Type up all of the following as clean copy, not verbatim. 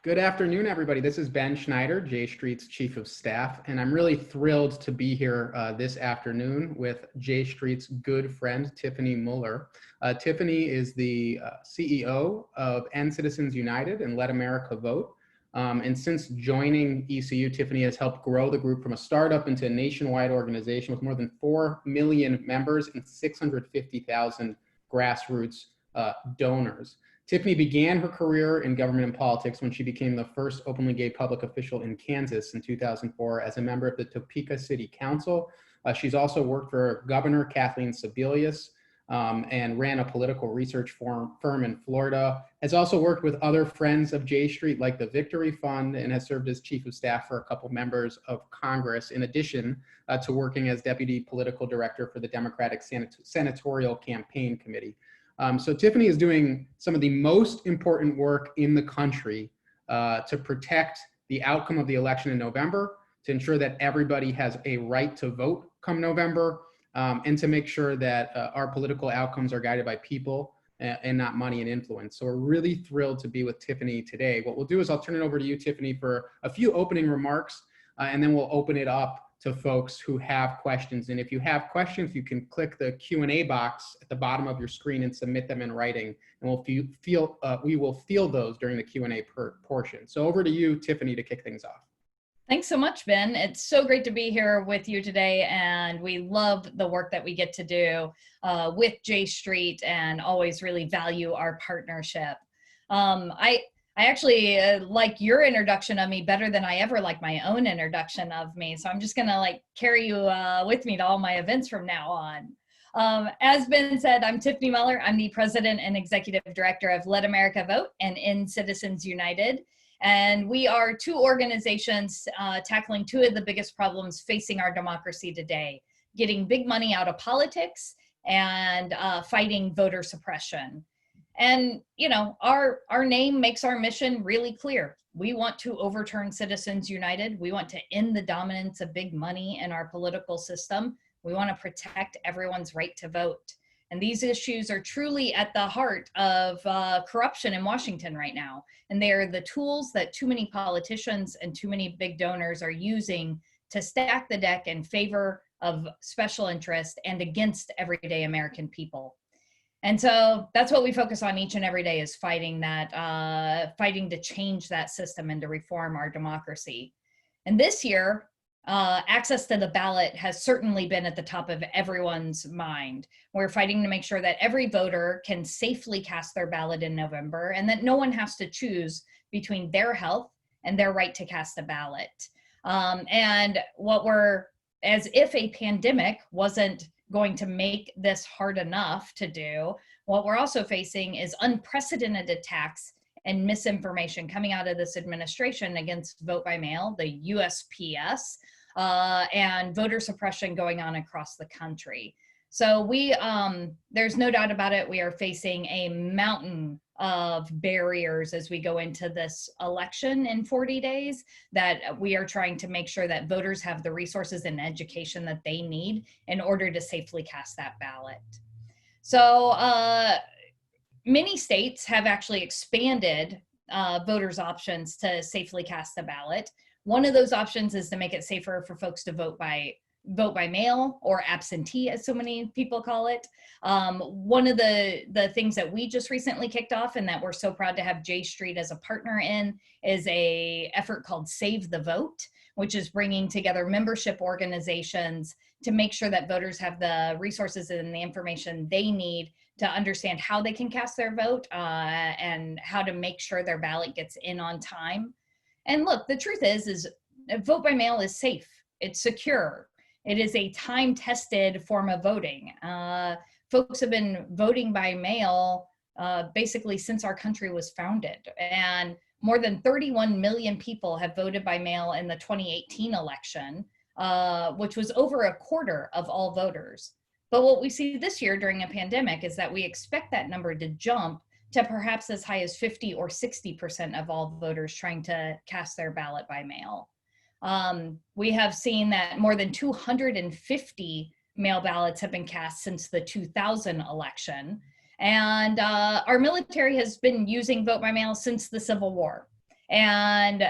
Good afternoon, everybody. This is Ben Schneider, J Street's Chief of Staff, and I'm really thrilled to be here this afternoon with J Street's good friend, Tiffany Muller. Tiffany is the CEO of End Citizens United and Let America Vote. And since joining ECU, Tiffany has helped grow the group from a startup into a nationwide organization with more than 4 million members and 650,000 grassroots donors. Tiffany began her career in government and politics when she became the first openly gay public official in Kansas in 2004 as a member of the Topeka City Council. She's also worked for Governor Kathleen Sebelius and ran a political research firm in Florida, has also worked with other friends of J Street like the Victory Fund, and has served as chief of staff for a couple members of Congress, in addition to working as deputy political director for the Democratic Senatorial Campaign Committee. So Tiffany is doing some of the most important work in the country to protect the outcome of the election in November, to ensure that everybody has a right to vote come November, and to make sure that our political outcomes are guided by people and not money and influence. So we're really thrilled to be with Tiffany today. What we'll do is I'll turn it over to you, Tiffany, for a few opening remarks, and then we'll open it up to folks who have questions. And if you have questions, you can click the Q&A box at the bottom of your screen and submit them in writing, and we will field those during the Q&A portion. So over to you, Tiffany, to kick things off. Thanks so much, Ben. It's so great to be here with you today, and we love the work that we get to do with J Street and always really value our partnership. I actually like your introduction of me better than I ever like my own introduction of me. So I'm just gonna carry you with me to all my events from now on. As Ben said, I'm Tiffany Muller. I'm the president and executive director of Let America Vote and End Citizens United. And we are two organizations tackling two of the biggest problems facing our democracy today: getting big money out of politics and fighting voter suppression. And, you know, our name makes our mission really clear. We want to overturn Citizens United. We want to end the dominance of big money in our political system. We want to protect everyone's right to vote. And these issues are truly at the heart of corruption in Washington right now. And they are the tools that too many politicians and too many big donors are using to stack the deck in favor of special interest and against everyday American people. And so that's what we focus on each and every day, is fighting to change that system and to reform our democracy. And this year, access to the ballot has certainly been at the top of everyone's mind. We're fighting to make sure that every voter can safely cast their ballot in November, and that no one has to choose between their health and their right to cast a ballot. And as if a pandemic wasn't going to make this hard enough to do, what we're also facing is unprecedented attacks and misinformation coming out of this administration against vote by mail, the USPS, and voter suppression going on across the country. So there's no doubt about it, we are facing a mountain of barriers as we go into this election in 40 days, that we are trying to make sure that voters have the resources and education that they need in order to safely cast that ballot. So many states have actually expanded voters' options to safely cast the ballot. One of those options is to make it safer for folks to vote by mail, or absentee, as so many people call it. One of the things that we just recently kicked off, and that we're so proud to have J Street as a partner in, is a effort called Save the Vote, which is bringing together membership organizations to make sure that voters have the resources and the information they need to understand how they can cast their vote and how to make sure their ballot gets in on time. And look, the truth is vote by mail is safe, it's secure. It is a time-tested form of voting. Folks have been voting by mail basically since our country was founded. And more than 31 million people have voted by mail in the 2018 election, which was over a quarter of all voters. But what we see this year during a pandemic is that we expect that number to jump to perhaps as high as 50 or 60% of all voters trying to cast their ballot by mail. We have seen that more than 250 mail ballots have been cast since the 2000 election. And our military has been using vote by mail since the Civil War. And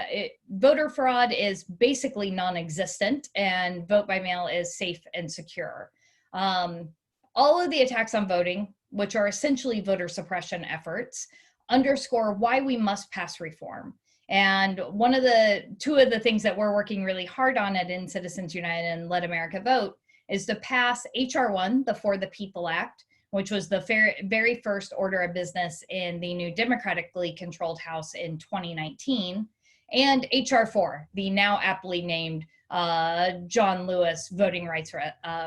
voter fraud is basically non-existent, and vote by mail is safe and secure. All of the attacks on voting, which are essentially voter suppression efforts, underscore why we must pass reform. And two of the things that we're working really hard on at In Citizens United and Let America Vote is to pass HR 1, the For the People Act, which was the very first order of business in the new democratically controlled House in 2019, and HR 4, the now aptly named John Lewis Voting Rights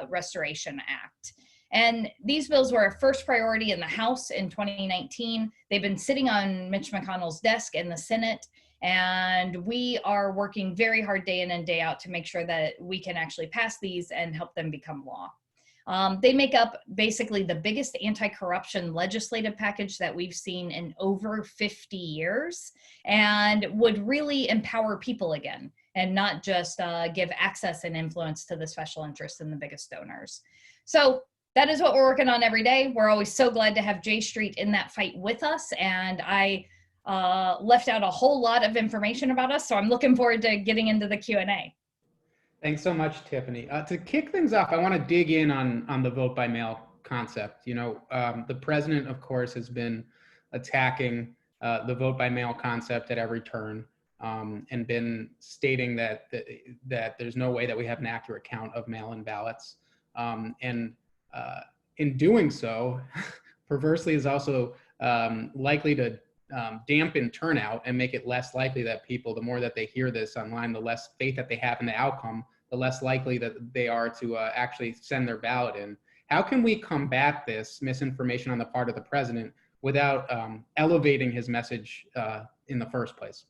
Restoration Act. And these bills were a first priority in the House in 2019. They've been sitting on Mitch McConnell's desk in the Senate, and we are working very hard day in and day out to make sure that we can actually pass these and help them become law. They make up basically the biggest anti-corruption legislative package that we've seen in over 50 years, and would really empower people again, and not just give access and influence to the special interests and the biggest donors. So that is what we're working on every day. We're always so glad to have J Street in that fight with us, and I left out a whole lot of information about us, so I'm looking forward to getting into the Q&A. Thanks so much, Tiffany. To kick things off, I want to dig in on the vote by mail concept. The president, of course, has been attacking the vote by mail concept at every turn, and been stating that there's no way that we have an accurate count of mail-in ballots. In doing so, perversely is also likely to dampen turnout and make it less likely that people, the more that they hear this online, the less faith that they have in the outcome, the less likely that they are to actually send their ballot in. How can we combat this misinformation on the part of the president without elevating his message in the first place?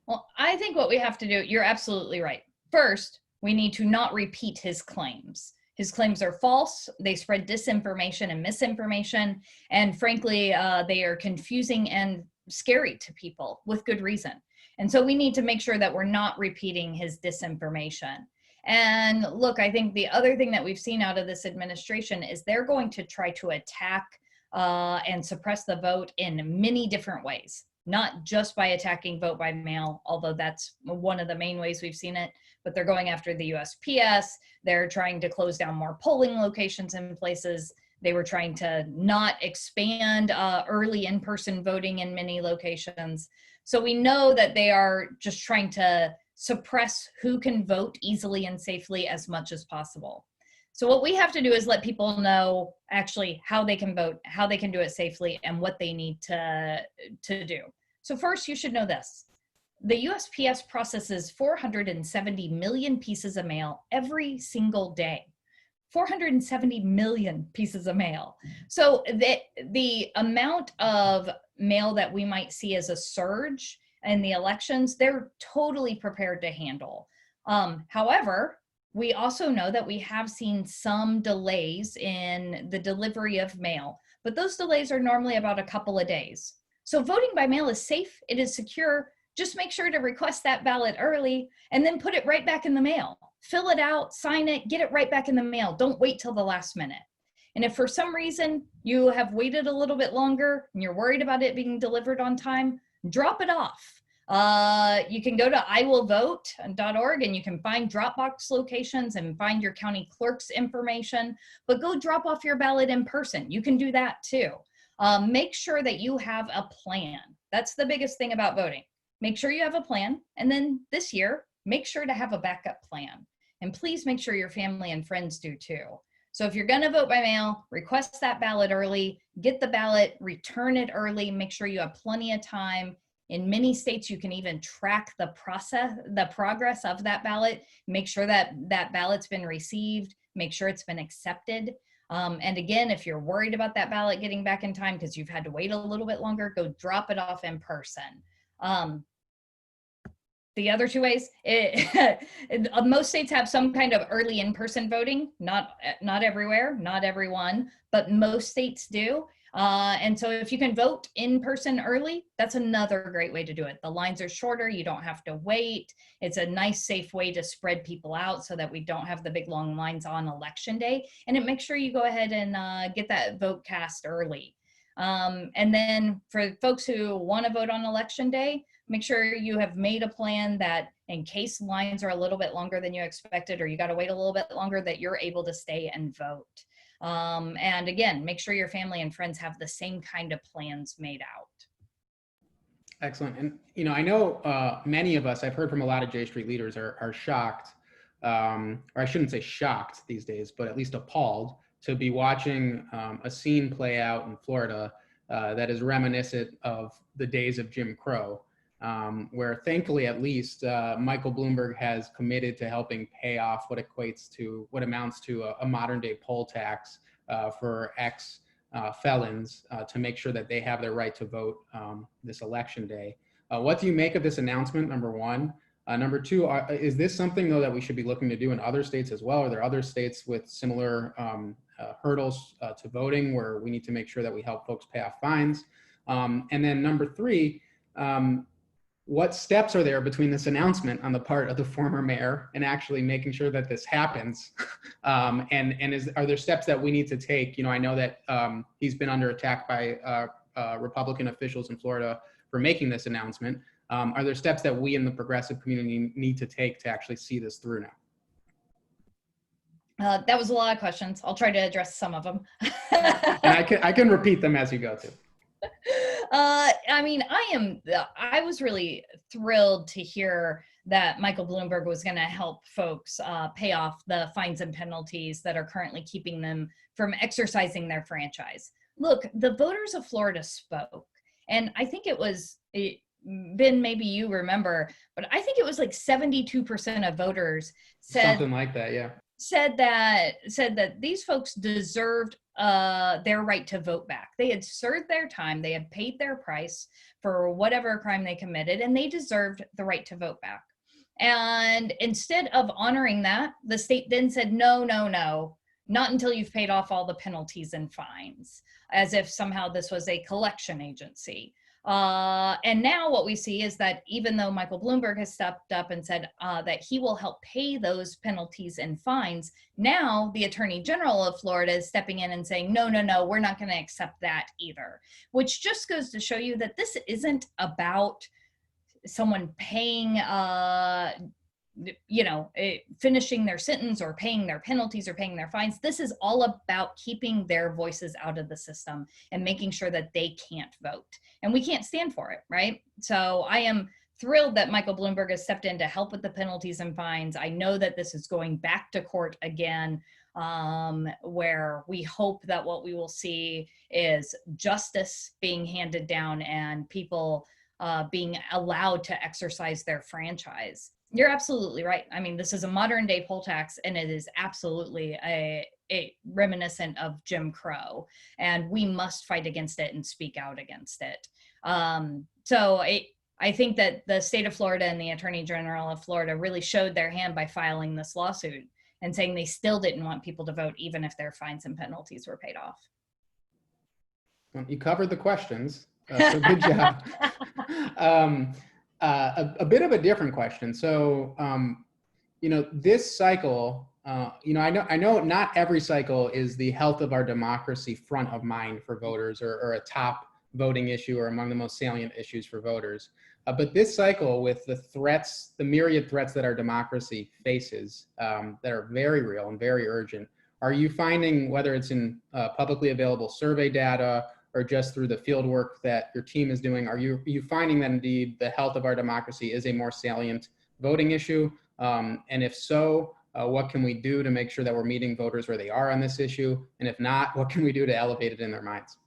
Well, I think what we have to do, you're absolutely right. First, we need to not repeat his claims. His claims are false. They spread disinformation and misinformation. And frankly, they are confusing and scary to people with good reason. And so we need to make sure that we're not repeating his disinformation. And look, I think the other thing that we've seen out of this administration is they're going to try to attack and suppress the vote in many different ways, not just by attacking vote by mail, although that's one of the main ways we've seen it, but they're going after the USPS. They're trying to close down more polling locations in places. They were trying to not expand early in-person voting in many locations. So we know that they are just trying to suppress who can vote easily and safely as much as possible. So what we have to do is let people know actually how they can vote, how they can do it safely, and what they need to do. So first, you should know this. The USPS processes 470 million pieces of mail every single day. 470 million pieces of mail. So the amount of mail that we might see as a surge in the elections, they're totally prepared to handle. However, we also know that we have seen some delays in the delivery of mail, but those delays are normally about a couple of days. So voting by mail is safe, it is secure. Just make sure to request that ballot early and then put it right back in the mail. Fill it out, sign it, get it right back in the mail. Don't wait till the last minute. And if for some reason you have waited a little bit longer and you're worried about it being delivered on time, drop it off. You can go to iwillvote.org and you can find Dropbox locations and find your county clerk's information, but go drop off your ballot in person. You can do that too. Make sure that you have a plan. That's the biggest thing about voting. Make sure you have a plan. And then this year, make sure to have a backup plan. And please make sure your family and friends do too. So if you're gonna vote by mail, request that ballot early, get the ballot, return it early, make sure you have plenty of time. In many states, you can even track the progress of that ballot, make sure that that ballot's been received, make sure it's been accepted. And again, if you're worried about that ballot getting back in time because you've had to wait a little bit longer, go drop it off in person. The other two ways, most states have some kind of early in-person voting, not everywhere, not everyone, but most states do. And so if you can vote in person early, that's another great way to do it. The lines are shorter, you don't have to wait. It's a nice, safe way to spread people out so that we don't have the big long lines on election day. And it makes sure you go ahead and get that vote cast early. And then for folks who want to vote on election day, make sure you have made a plan that in case lines are a little bit longer than you expected, or you got to wait a little bit longer, that you're able to stay and vote. And again, make sure your family and friends have the same kind of plans made out. Excellent. And, I know many of us, I've heard from a lot of J Street leaders are shocked, or I shouldn't say shocked these days, but at least appalled to be watching a scene play out in Florida that is reminiscent of the days of Jim Crow, where thankfully, at least, Michael Bloomberg has committed to helping pay off what amounts to a modern day poll tax for felons to make sure that they have their right to vote this election day. What do you make of this announcement, number one? Number two, is this something, though, that we should be looking to do in other states as well? Are there other states with similar hurdles to voting where we need to make sure that we help folks pay off fines? And then number three, what steps are there between this announcement on the part of the former mayor and actually making sure that this happens? Are there steps that we need to take? I know that he's been under attack by Republican officials in Florida for making this announcement. Are there steps that we in the progressive community need to take to actually see this through now? That was a lot of questions. I'll try to address some of them. And I can repeat them as you go too. I was really thrilled to hear that Michael Bloomberg was going to help folks pay off the fines and penalties that are currently keeping them from exercising their franchise. Look, the voters of Florida spoke, and I think Ben, maybe you remember, but I think it was like 72% of voters said something like that, yeah. Said that these folks deserved their right to vote back. They had served their time, they had paid their price for whatever crime they committed, and they deserved the right to vote back. And instead of honoring that, the state then said, no, not until you've paid off all the penalties and fines, as if somehow this was a collection agency. And now what we see is that even though Michael Bloomberg has stepped up and said that he will help pay those penalties and fines, now the Attorney General of Florida is stepping in and saying, no, we're not going to accept that either, which just goes to show you that this isn't about someone paying, finishing their sentence or paying their penalties or paying their fines. This is all about keeping their voices out of the system and making sure that they can't vote. And we can't stand for it, right? So I am thrilled that Michael Bloomberg has stepped in to help with the penalties and fines. I know that this is going back to court again, where we hope that what we will see is justice being handed down and people being allowed to exercise their franchise. You're absolutely right. I mean, this is a modern day poll tax, and it is absolutely a reminiscent of Jim Crow, and we must fight against it and speak out against it. So I think that the state of Florida and the Attorney General of Florida really showed their hand by filing this lawsuit and saying they still didn't want people to vote, even if their fines and penalties were paid off. Well, you covered the questions, so good job. A bit of a different question. So, this cycle, I know not every cycle is the health of our democracy front of mind for voters or a top voting issue or among the most salient issues for voters. But this cycle, with the myriad threats that our democracy faces that are very real and very urgent, are you finding, whether it's in publicly available survey data or just through the field work that your team is doing, are you finding that indeed the health of our democracy is a more salient voting issue? And if so, what can we do to make sure that we're meeting voters where they are on this issue? And if not, what can we do to elevate it in their minds?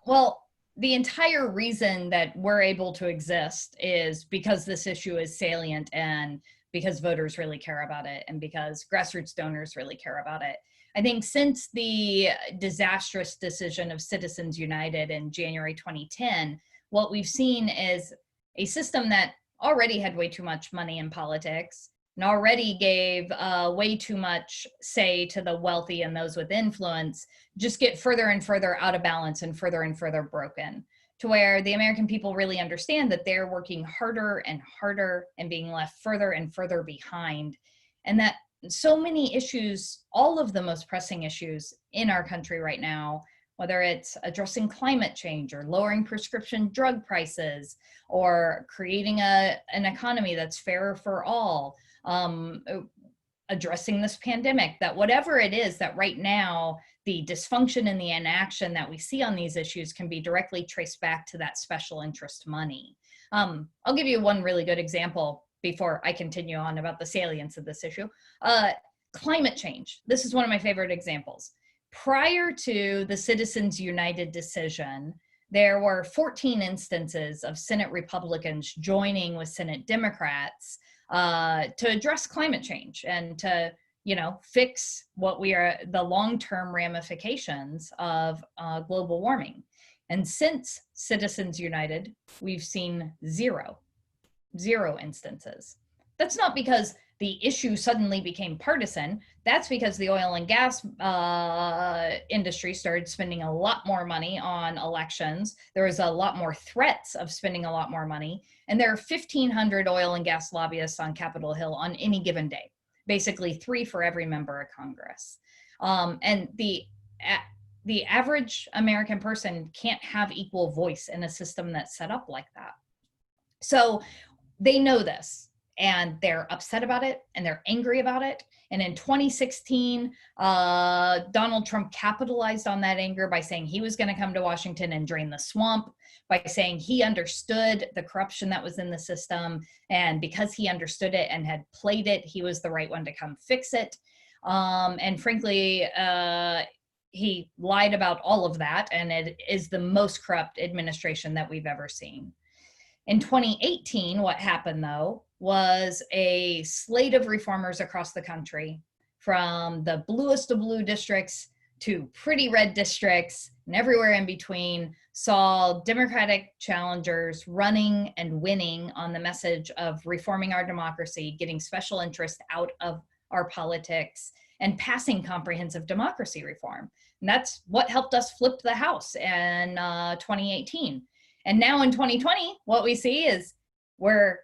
Well, the entire reason that we're able to exist is because this issue is salient and because voters really care about it and because grassroots donors really care about it. I think since the disastrous decision of Citizens United in January 2010, what we've seen is a system that already had way too much money in politics and already gave way too much say to the wealthy and those with influence, just get further and further out of balance and further broken, to where the American people really understand that they're working harder and harder and being left further and further behind. And that so many issues, all of the most pressing issues in our country right now, whether it's addressing climate change or lowering prescription drug prices or creating an economy that's fairer for all, addressing this pandemic, that whatever it is that right now, the dysfunction and the inaction that we see on these issues can be directly traced back to that special interest money. I'll give you one really good example before I continue on about the salience of this issue. Climate change. This is one of my favorite examples. Prior to the Citizens United decision, there were 14 instances of Senate Republicans joining with Senate Democrats to address climate change and to, fix what the long-term ramifications of global warming. And since Citizens United, we've seen zero instances. That's not because the issue suddenly became partisan. That's because the oil and gas industry started spending a lot more money on elections. There was a lot more threats of spending a lot more money. And there are 1,500 oil and gas lobbyists on Capitol Hill on any given day, basically 3 for every member of Congress. And the average American person can't have equal voice in a system that's set up like that. So they know this, and they're upset about it, and they're angry about it. And in 2016, Donald Trump capitalized on that anger by saying he was going to come to Washington and drain the swamp, by saying he understood the corruption that was in the system. And because he understood it and had played it, he was the right one to come fix it. And frankly, he lied about all of that. And it is the most corrupt administration that we've ever seen. In 2018, what happened, though, was a slate of reformers across the country, from the bluest of blue districts to pretty red districts and everywhere in between, saw Democratic challengers running and winning on the message of reforming our democracy, getting special interest out of our politics, and passing comprehensive democracy reform. And that's what helped us flip the House in 2018. And now in 2020, what we see is we're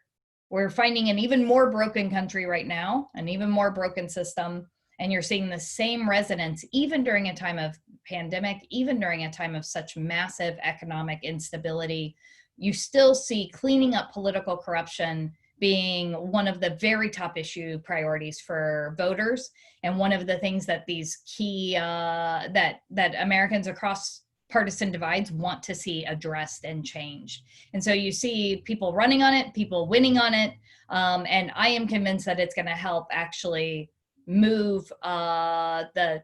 finding an even more broken country right now, an even more broken system. And you're seeing the same resonance, even during a time of pandemic, even during a time of such massive economic instability. You still see cleaning up political corruption being one of the very top issue priorities for voters, and one of the things that these key, that Americans across partisan divides want to see addressed and changed. And so you see people running on it, people winning on it, and I am convinced that it's going to help actually move the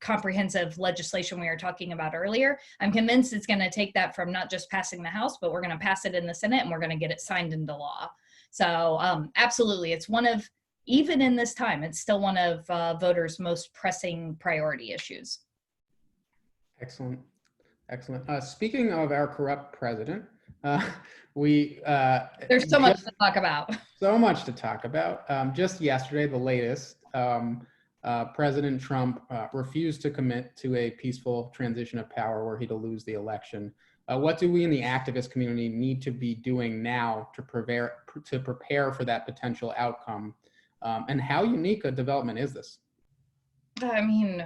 comprehensive legislation we were talking about earlier. I'm convinced it's going to take that from not just passing the House, but we're going to pass it in the Senate, and we're going to get it signed into law. So absolutely, it's one of, even in this time, it's still one of voters' most pressing priority issues. Excellent. Excellent. Speaking of our corrupt president, there's so much to talk about. So much to talk about. Just yesterday, the latest, President Trump refused to commit to a peaceful transition of power were he to lose the election. What do we in the activist community need to be doing now to prepare for that potential outcome? And how unique a development is this? I mean,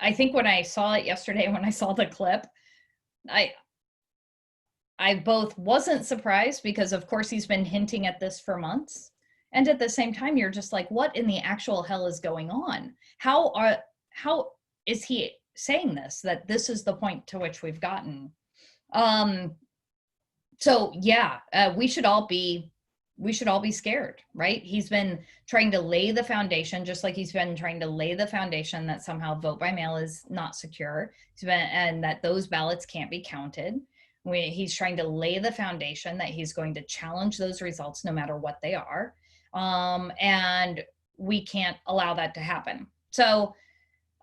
I think when I saw it yesterday, when I saw the clip, I both wasn't surprised, because of course he's been hinting at this for months. And at the same time, you're just like, what in the actual hell is going on? How is he saying this, that this is the point to which we've gotten? So yeah, we should all be scared, right? He's been trying to lay the foundation, just like he's been trying to lay the foundation that somehow vote by mail is not secure, and that those ballots can't be counted. He's trying to lay the foundation that he's going to challenge those results no matter what they are. And we can't allow that to happen. So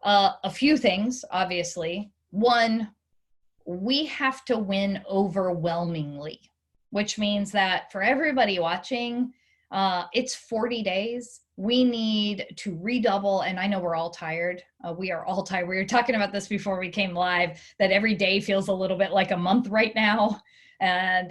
a few things, obviously. One, we have to win overwhelmingly, which means that for everybody watching, it's 40 days. We need to redouble, and I know we're all tired. We are all tired. We were talking about this before we came live, that every day feels a little bit like a month right now. And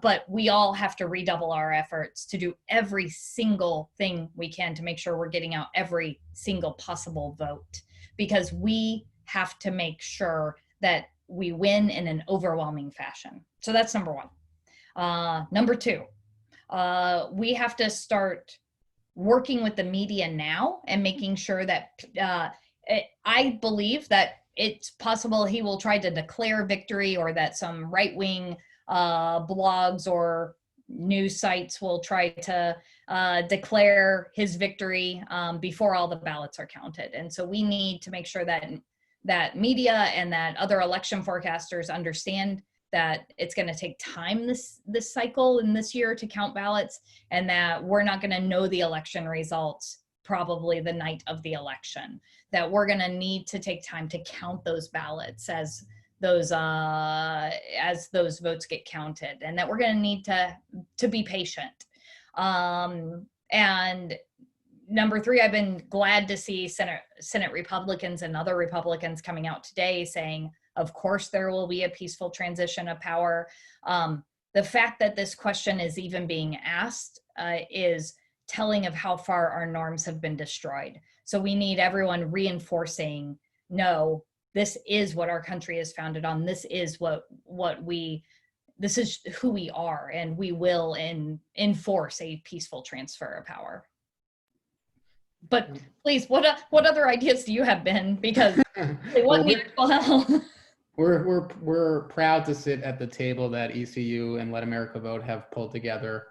but we all have to redouble our efforts to do every single thing we can to make sure we're getting out every single possible vote. because we have to make sure that we win in an overwhelming fashion. So that's number one. Number two, we have to start working with the media now and making sure that I believe that it's possible he will try to declare victory, or that some right-wing blogs or news sites will try to declare his victory before all the ballots are counted. And so we need to make sure that media and that other election forecasters understand that it's going to take time this cycle and this year to count ballots, and that we're not going to know the election results probably the night of the election, that we're going to need to take time to count those ballots as those votes get counted, and that we're going to need to be patient. And number three, I've been glad to see Senate Republicans and other Republicans coming out today saying, of course, there will be a peaceful transition of power. The fact that this question is even being asked is telling of how far our norms have been destroyed. So we need everyone reinforcing, no, this is what our country is founded on. This is this is who we are, and we will enforce a peaceful transfer of power. But please, what other ideas do you have, Ben? Because they want me to well. We're proud to sit at the table that ECU and Let America Vote have pulled together,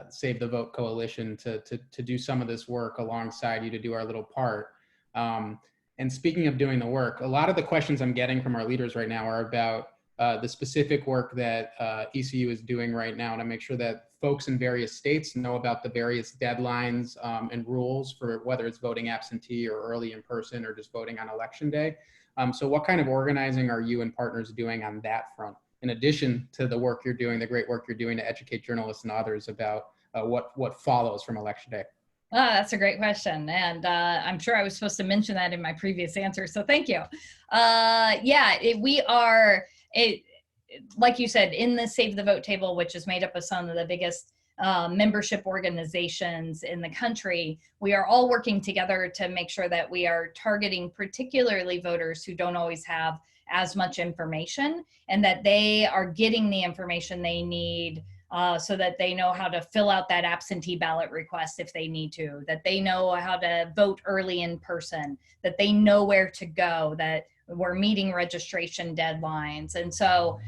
Save the Vote Coalition, to do some of this work alongside you, to do our little part. And speaking of doing the work, a lot of the questions I'm getting from our leaders right now are about the specific work that ECU is doing right now to make sure that folks in various states know about the various deadlines and rules for whether it's voting absentee or early in person or just voting on election day. So what kind of organizing are you and partners doing on that front, in addition to the work you're doing, the great work you're doing to educate journalists and others about what follows from election day? That's a great question. And I'm sure I was supposed to mention that in my previous answer. So thank you. We are, like you said, in the Save the Vote table, which is made up of some of the biggest membership organizations in the country, we are all working together to make sure that we are targeting particularly voters who don't always have as much information, and that they are getting the information they need so that they know how to fill out that absentee ballot request if they need to, that they know how to vote early in person, that they know where to go, that we're meeting registration deadlines. And so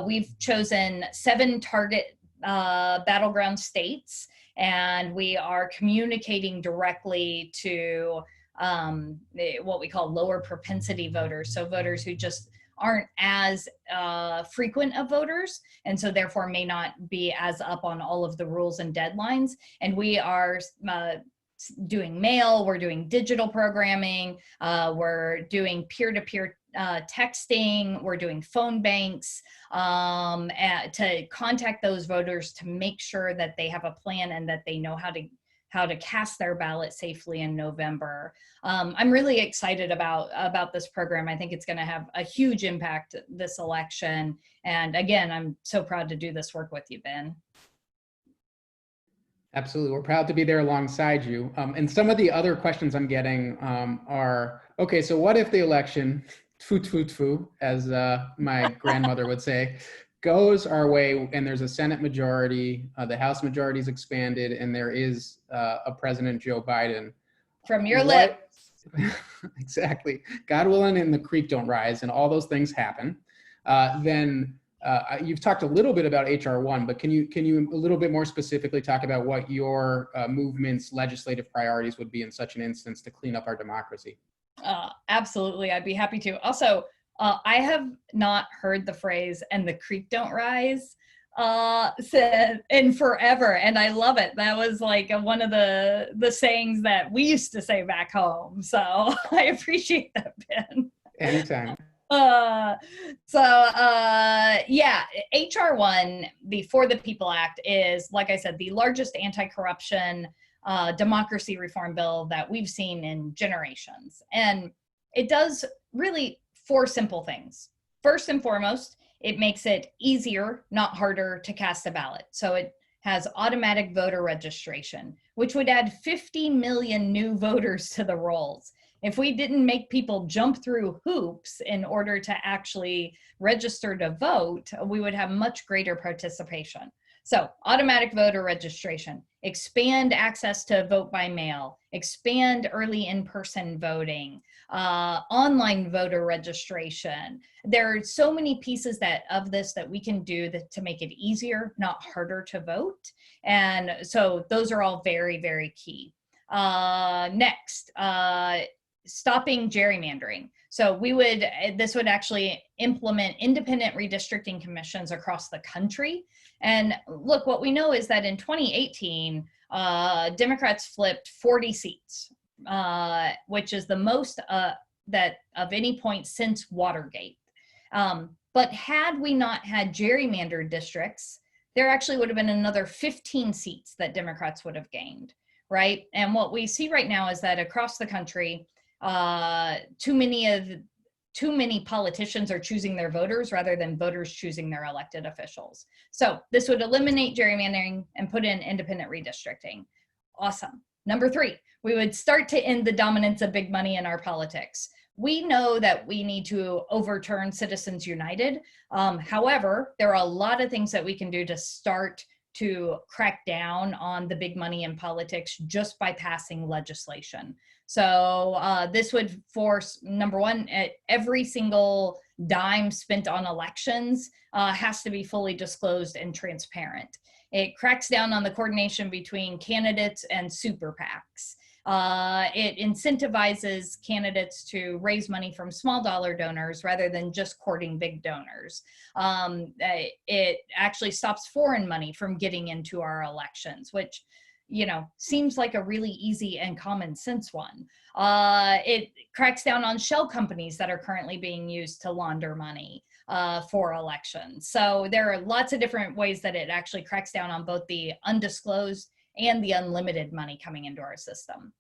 we've chosen 7 target battleground states, and we are communicating directly to what we call lower propensity voters. So voters who just aren't as frequent of voters, and so therefore may not be as up on all of the rules and deadlines. And we are doing mail, we're doing digital programming, we're doing peer-to-peer texting, we're doing phone banks to contact those voters to make sure that they have a plan and that they know how to cast their ballot safely in November. I'm really excited about this program. I think it's going to have a huge impact this election. And again, I'm so proud to do this work with you, Ben. Absolutely. We're proud to be there alongside you. And some of the other questions I'm getting are, okay, so what if the election, tfu, tfu, tfu, as my grandmother would say, goes our way and there's a Senate majority, the House majority is expanded, and there is a President Joe Biden. From your lips. Exactly. God willing and the creek don't rise and all those things happen. Then you've talked a little bit about HR 1, but can you a little bit more specifically talk about what your movement's legislative priorities would be in such an instance to clean up our democracy? Absolutely. I'd be happy to. Also, I have not heard the phrase "and the creek don't rise" said in forever, and I love it. That was like one of the sayings that we used to say back home. So I appreciate that, Ben. Anytime. HR 1, the For the People Act, is, like I said, the largest anti-corruption democracy reform bill that we've seen in generations. And it does really 4 simple things. First and foremost, it makes it easier, not harder, to cast a ballot. So it has automatic voter registration, which would add 50 million new voters to the rolls. If we didn't make people jump through hoops in order to actually register to vote, we would have much greater participation. So automatic voter registration, expand access to vote by mail, expand early in-person voting, online voter registration. There are so many pieces of this that we can do to make it easier, not harder to vote. And so those are all very, very key. Next, stopping gerrymandering. So this would actually implement independent redistricting commissions across the country. And look, what we know is that in 2018, Democrats flipped 40 seats, which is the most that of any point since Watergate. But had we not had gerrymandered districts, there actually would have been another 15 seats that Democrats would have gained, right? And what we see right now is that across the country, too many politicians are choosing their voters rather than voters choosing their elected officials. So this would eliminate gerrymandering and put in independent redistricting. Awesome. Number 3, we would start to end the dominance of big money in our politics. We know that we need to overturn Citizens United. However, there are a lot of things that we can do to start to crack down on the big money in politics just by passing legislation. So this would force, number one, every single dime spent on elections has to be fully disclosed and transparent. It cracks down on the coordination between candidates and super PACs. It incentivizes candidates to raise money from small dollar donors rather than just courting big donors. It actually stops foreign money from getting into our elections, which seems like a really easy and common sense one. It cracks down on shell companies that are currently being used to launder money for elections. So there are lots of different ways that it actually cracks down on both the undisclosed and the unlimited money coming into our system.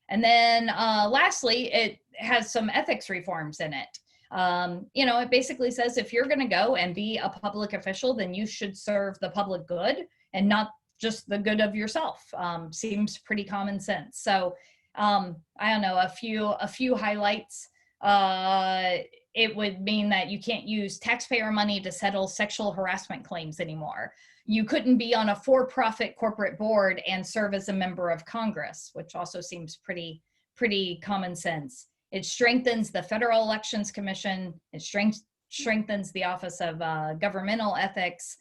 And then lastly, it has some ethics reforms in it. It basically says if you're going to go and be a public official, then you should serve the public good and not just the good of yourself. Seems pretty common sense. So I don't know, a few highlights. It would mean that you can't use taxpayer money to settle sexual harassment claims anymore. You couldn't be on a for-profit corporate board and serve as a member of Congress, which also seems pretty common sense. It strengthens the Federal Elections Commission. It strengthens the Office of Governmental Ethics.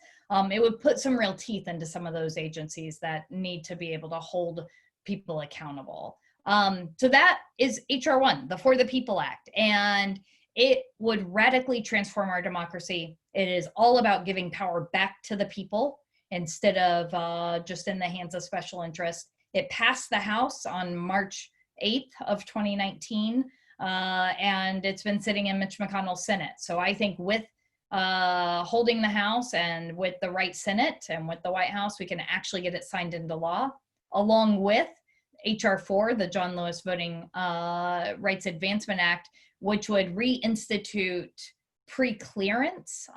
It would put some real teeth into some of those agencies that need to be able to hold people accountable. So that is HR 1, the For the People Act, and it would radically transform our democracy. It is all about giving power back to the people instead of just in the hands of special interests. It passed the House on March 8th of 2019, and it's been sitting in Mitch McConnell's Senate. So I think with holding the House and with the right Senate and with the White House, we can actually get it signed into law, along with HR 4, the John Lewis Voting Rights Advancement Act, which would reinstitute pre-clearance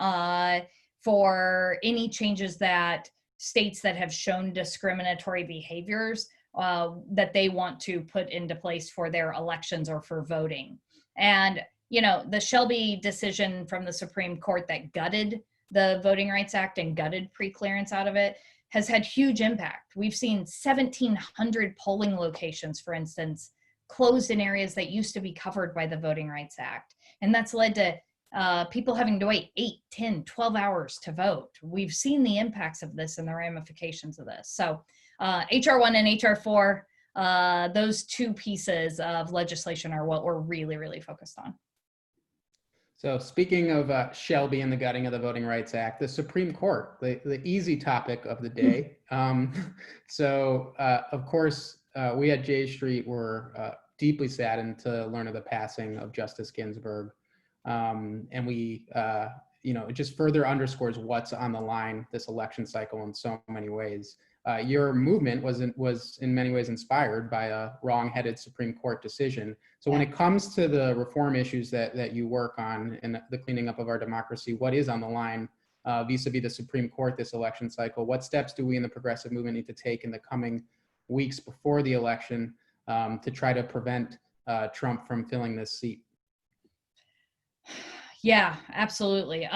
for any changes that states that have shown discriminatory behaviors that they want to put into place for their elections or for voting. And the Shelby decision from the Supreme Court that gutted the Voting Rights Act and gutted pre-clearance out of it has had huge impact. We've seen 1,700 polling locations, for instance, closed in areas that used to be covered by the Voting Rights Act. And that's led to people having to wait 8, 10, 12 hours to vote. We've seen the impacts of this and the ramifications of this. So HR 1 and HR 4, those two pieces of legislation are what we're really, really focused on. So speaking of Shelby and the gutting of the Voting Rights Act, the Supreme Court, the easy topic of the day. Of course, we at J Street were deeply saddened to learn of the passing of Justice Ginsburg. And we, it just further underscores what's on the line this election cycle in so many ways. Your movement was in many ways inspired by a wrong-headed Supreme Court decision. So when it comes to the reform issues that you work on and the cleaning up of our democracy, what is on the line vis-a-vis the Supreme Court this election cycle? What steps do we in the progressive movement need to take in the coming weeks before the election to try to prevent Trump from filling this seat? Yeah, absolutely.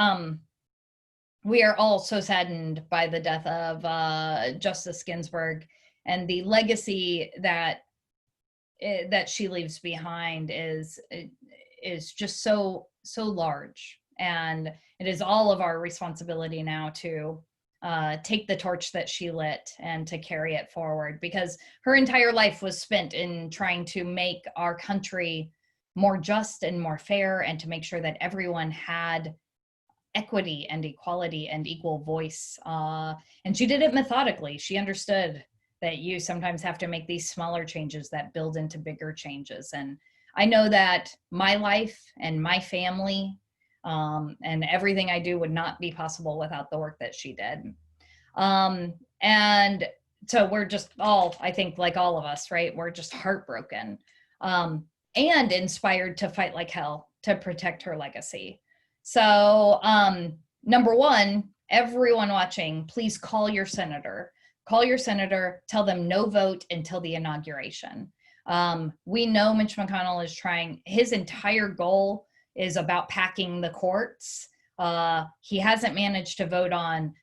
We are all so saddened by the death of Justice Ginsburg, and the legacy that she leaves behind is just so large, and it is all of our responsibility now to take the torch that she lit and to carry it forward, because her entire life was spent in trying to make our country more just and more fair, and to make sure that everyone had equity and equality and equal voice. And she did it methodically. She understood that you sometimes have to make these smaller changes that build into bigger changes. And I know that my life and my family and everything I do would not be possible without the work that she did. And so we're just all, I think, like all of us, right? We're just heartbroken and inspired to fight like hell to protect her legacy. So number one, everyone watching, please call your senator. Call your senator, tell them no vote until the inauguration. We know Mitch McConnell is trying, his entire goal is about packing the courts. He hasn't managed to vote on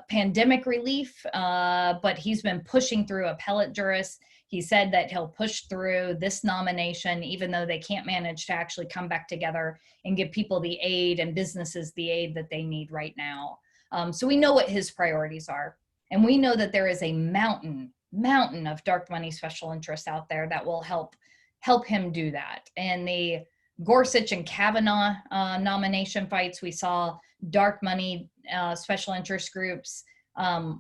pandemic relief, but he's been pushing through appellate juris. He said that he'll push through this nomination, even though they can't manage to actually come back together and give people the aid and businesses the aid that they need right now. So we know what his priorities are. And we know that there is a mountain of dark money special interests out there that will help him do that. And the Gorsuch and Kavanaugh nomination fights, we saw dark money special interest groups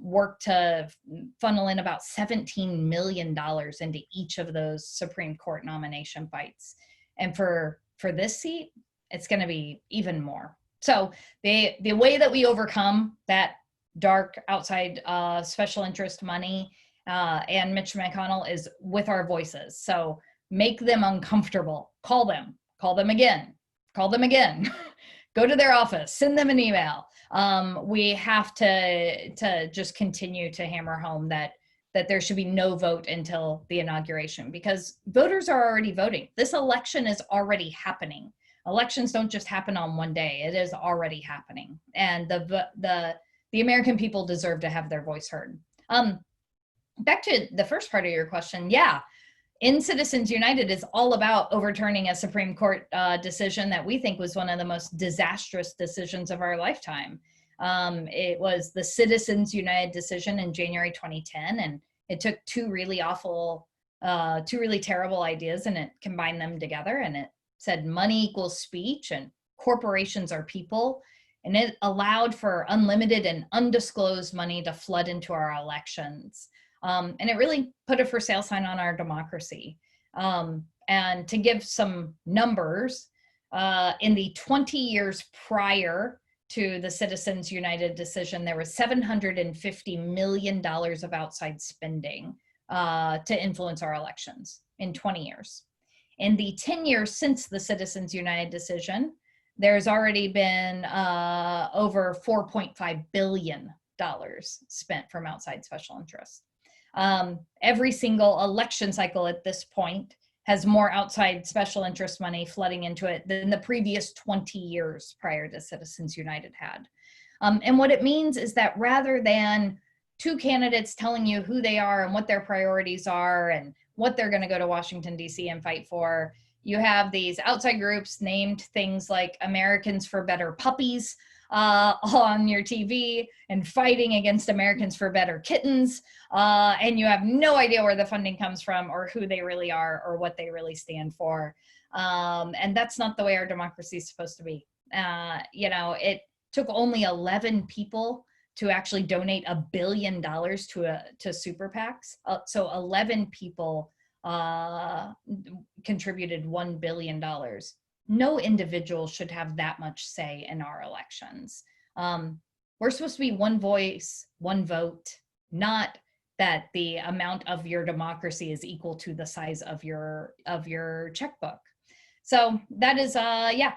work to funnel in about $17 million into each of those Supreme Court nomination fights. And for this seat, it's going to be even more. So the way that we overcome that dark outside special interest money and Mitch McConnell is with our voices. So make them uncomfortable. Call them again. Go to their office, send them an email. We have to just continue to hammer home that there should be no vote until the inauguration, because voters are already voting. This election is already happening. Elections don't just happen on one day. It is already happening. And the American people deserve to have their voice heard. Back to the first part of your question. Yeah. In Citizens United is all about overturning a Supreme Court decision that we think was one of the most disastrous decisions of our lifetime. It was the Citizens United decision in January 2010, and it took two really terrible ideas, and it combined them together, and it said money equals speech and corporations are people, and it allowed for unlimited and undisclosed money to flood into our elections. And it really put a for sale sign on our democracy. And to give some numbers, in the 20 years prior to the Citizens United decision, there was $750 million of outside spending to influence our elections in 20 years. In the 10 years since the Citizens United decision, there's already been over $4.5 billion spent from outside special interests. Every single election cycle at this point has more outside special interest money flooding into it than the previous 20 years prior to Citizens United had. And what it means is that rather than two candidates telling you who they are and what their priorities are and what they're going to go to Washington, D.C. and fight for, you have these outside groups named things like Americans for Better Puppies on your TV and fighting against Americans for Better Kittens. And you have no idea where the funding comes from or who they really are or what they really stand for. And that's not the way our democracy is supposed to be. It took only 11 people to actually donate $1 billion to super PACs. So 11 people contributed $1 billion. No individual should have that much say in our elections. We're supposed to be one voice, one vote, not that the amount of your democracy is equal to the size of your checkbook. So that is,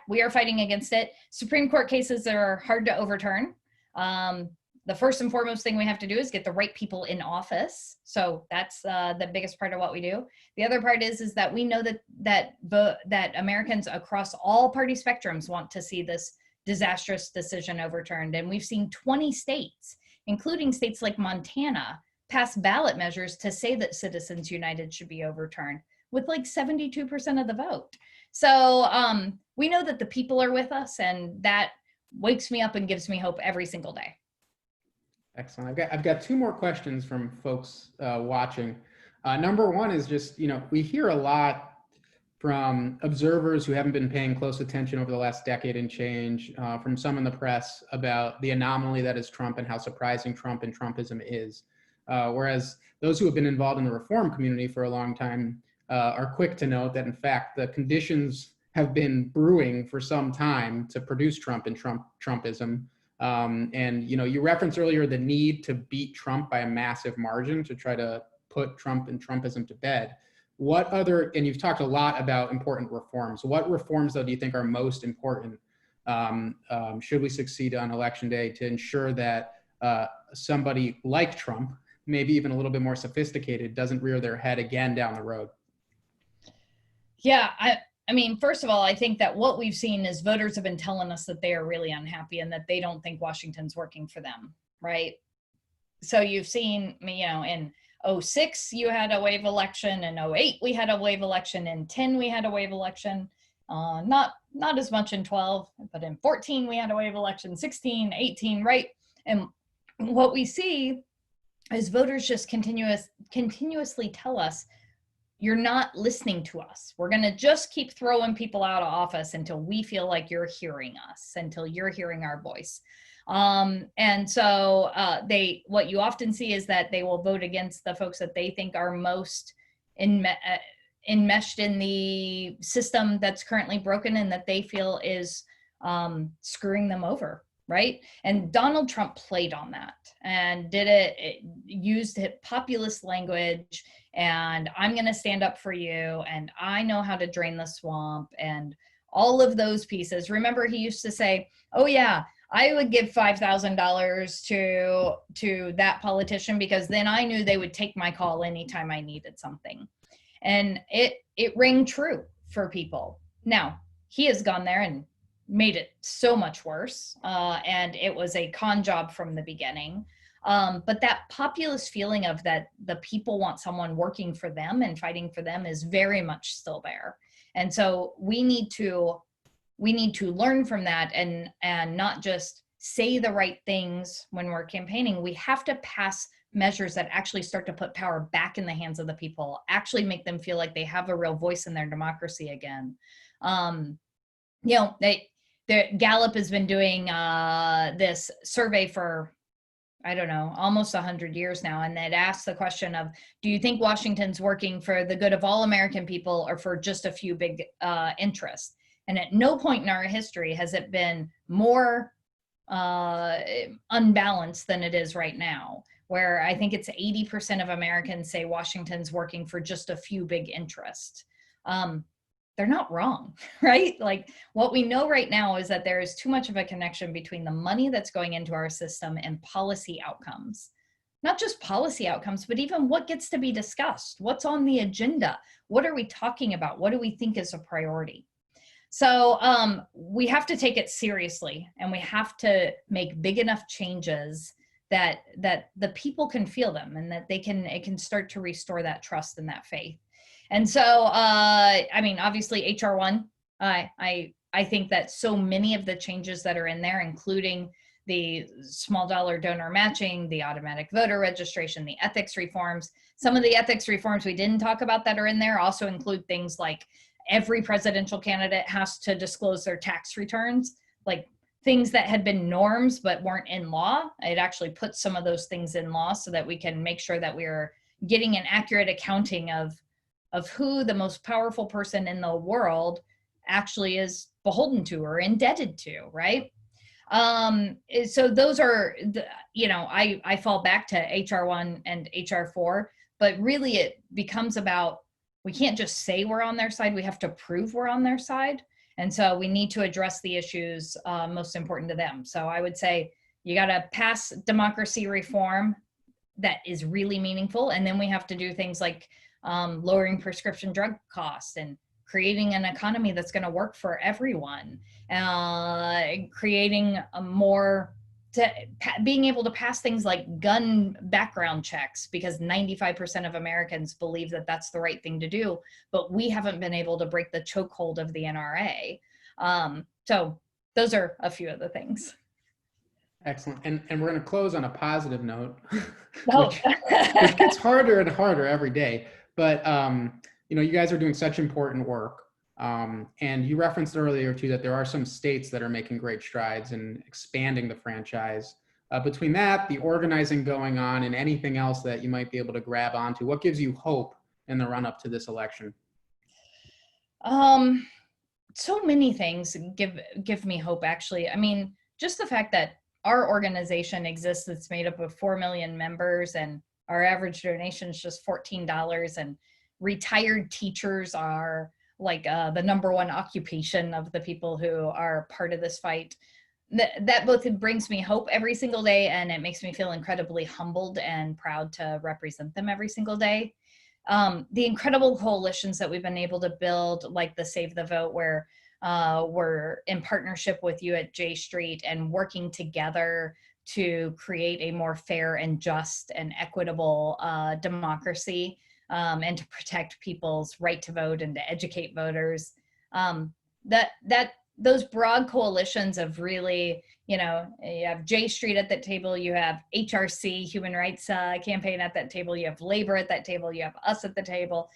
we are fighting against it. Supreme Court cases are hard to overturn. the first and foremost thing we have to do is get the right people in office. So that's the biggest part of what we do. The other part is that we know that Americans across all party spectrums want to see this disastrous decision overturned. And we've seen 20 states, including states like Montana, pass ballot measures to say that Citizens United should be overturned with like 72% of the vote. So we know that the people are with us, and that wakes me up and gives me hope every single day. Excellent. I've got two more questions from folks watching. Number one is just, we hear a lot from observers who haven't been paying close attention over the last decade and change, from some in the press about the anomaly that is Trump and how surprising Trump and Trumpism is. Whereas those who have been involved in the reform community for a long time are quick to note that, in fact, the conditions have been brewing for some time to produce Trump and Trumpism. And you referenced earlier the need to beat Trump by a massive margin to try to put Trump and Trumpism to bed. What other, and you've talked a lot about important reforms, what reforms, though, do you think are most important should we succeed on Election Day to ensure that somebody like Trump, maybe even a little bit more sophisticated, doesn't rear their head again down the road? Yeah, I mean, first of all, I think that what we've seen is voters have been telling us that they are really unhappy and that they don't think Washington's working for them, right? So you've seen, in 06, you had a wave election. In 08, we had a wave election. In 10, we had a wave election. Not as much in 12, but in 14, we had a wave election, 16, 18, right? And what we see is voters just continuously tell us, you're not listening to us. We're going to just keep throwing people out of office until we feel like you're hearing us, until you're hearing our voice. And so what you often see is that they will vote against the folks that they think are most enmeshed in the system that's currently broken and that they feel is screwing them over, right? And Donald Trump played on that and used populist language, and I'm going to stand up for you, and I know how to drain the swamp, and all of those pieces. Remember, he used to say, oh yeah, I would give $5,000 to that politician because then I knew they would take my call anytime I needed something. And it rang true for people. Now, he has gone there and made it so much worse. And it was a con job from the beginning. But that populist feeling of that the people want someone working for them and fighting for them is very much still there. And so we need to learn from that and not just say the right things when we're campaigning. We have to pass measures that actually start to put power back in the hands of the people, actually make them feel like they have a real voice in their democracy again. Gallup has been doing this survey for, I don't know, almost 100 years now. And it asks the question of, do you think Washington's working for the good of all American people or for just a few big interests? And at no point in our history has it been more unbalanced than it is right now, where I think it's 80% of Americans say Washington's working for just a few big interests. They're not wrong, right? Like what we know right now is that there is too much of a connection between the money that's going into our system and policy outcomes. Not just policy outcomes, but even what gets to be discussed, what's on the agenda, what are we talking about, what do we think is a priority? So we have to take it seriously, and we have to make big enough changes that the people can feel them and that it can start to restore that trust and that faith. And so, obviously HR 1, I think that so many of the changes that are in there, including the small dollar donor matching, the automatic voter registration, the ethics reforms, some of the ethics reforms we didn't talk about that are in there also include things like every presidential candidate has to disclose their tax returns, like things that had been norms but weren't in law. It actually puts some of those things in law so that we can make sure that we're getting an accurate accounting of who the most powerful person in the world actually is beholden to or indebted to, right? So those are, I fall back to HR 1 and HR 4, but really it becomes about, we can't just say we're on their side, we have to prove we're on their side. And so we need to address the issues most important to them. So I would say You got to pass democracy reform that is really meaningful. And then we have to do things like lowering prescription drug costs and creating an economy that's going to work for everyone, creating a more being able to pass things like gun background checks, because 95% of Americans believe that that's the right thing to do, but we haven't been able to break the chokehold of the NRA. So those are a few of the things. Excellent. And we're going to close on a positive note, Oh. which gets harder and harder every day. But, you know, you guys are doing such important work. And you referenced earlier too that there are some states that are making great strides in expanding the franchise. Between that, the organizing going on, and anything else that you might be able to grab onto, what gives you hope in the run up to this election? So many things give me hope, actually. I mean, just the fact that our organization exists, that's made up of 4 million members, and our average donation is just $14, and retired teachers are like the #1 occupation of the people who are part of this fight. That both brings me hope every single day, and it makes me feel incredibly humbled and proud to represent them every single day. The incredible coalitions that we've been able to build, like the Save the Vote, where we're in partnership with you at J Street and working together to create a more fair and just and equitable democracy, and to protect people's right to vote and to educate voters. Those broad coalitions of really, you know, you have J Street at that table, you have HRC, Human Rights Campaign at that table, you have labor at that table, you have us at the table,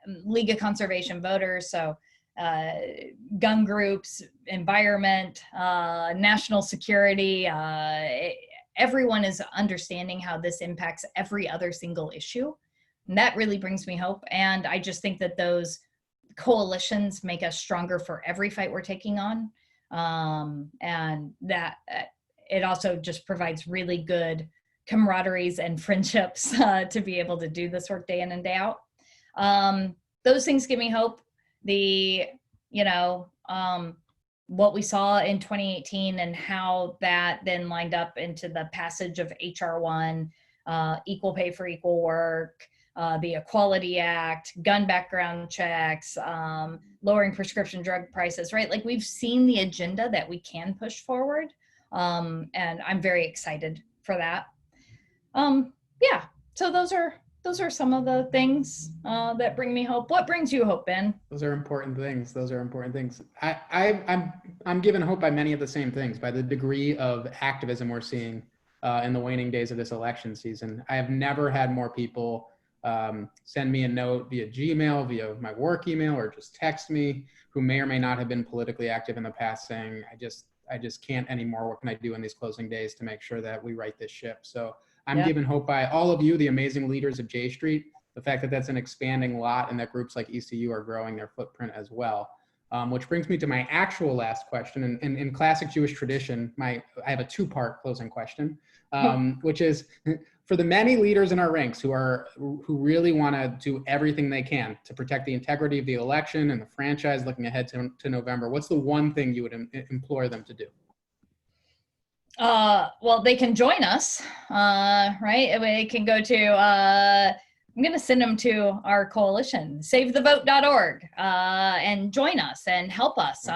League of Conservation Voters, so gun groups, environment, national security, everyone is understanding how this impacts every other single issue. And that really brings me hope. And I just think that those coalitions make us stronger for every fight we're taking on. And that it also just provides really good camaraderies and friendships to be able to do this work day in and day out. Those things give me hope. What we saw in 2018 and how that then lined up into the passage of HR 1, equal pay for equal work, the Equality Act, gun background checks, lowering prescription drug prices, right? Like, we've seen the agenda that we can push forward. And I'm very excited for that. Yeah, so those are some of the things that bring me hope. What brings you hope, Ben? Those are important things. Those are important things. I'm given hope by many of the same things, by the degree of activism we're seeing in the waning days of this election season. I have never had more people send me a note via Gmail, via my work email, or just text me, who may or may not have been politically active in the past, saying, I just can't anymore. What can I do in these closing days to make sure that we right this ship? So I'm given hope by all of you, the amazing leaders of J Street, the fact that that's an expanding lot and that groups like ECU are growing their footprint as well. Which brings me to my actual last question. And in classic Jewish tradition, I have a 2-part closing question, which is, for the many leaders in our ranks who really want to do everything they can to protect the integrity of the election and the franchise looking ahead to November, what's the one thing you would implore them to do? Well, they can join us, right? They can go to, I'm going to send them to our coalition, savethevote.org, and join us and help us.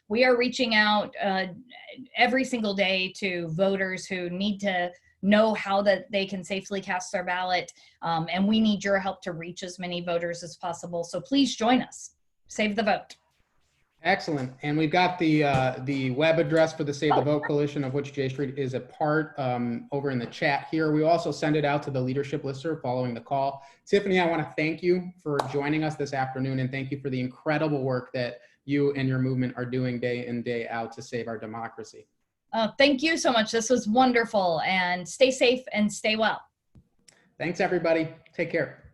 We are reaching out every single day to voters who need to know how that they can safely cast their ballot. And we need your help to reach as many voters as possible. So please join us. Save the vote. Excellent. And we've got the web address for the Save the Vote Coalition, of which J Street is a part, over in the chat here. We also send it out to the leadership listserv following the call. Tiffany, I want to thank you for joining us this afternoon, and thank you for the incredible work that you and your movement are doing day in, day out to save our democracy. Thank you so much. This was wonderful, and stay safe and stay well. Thanks, everybody. Take care.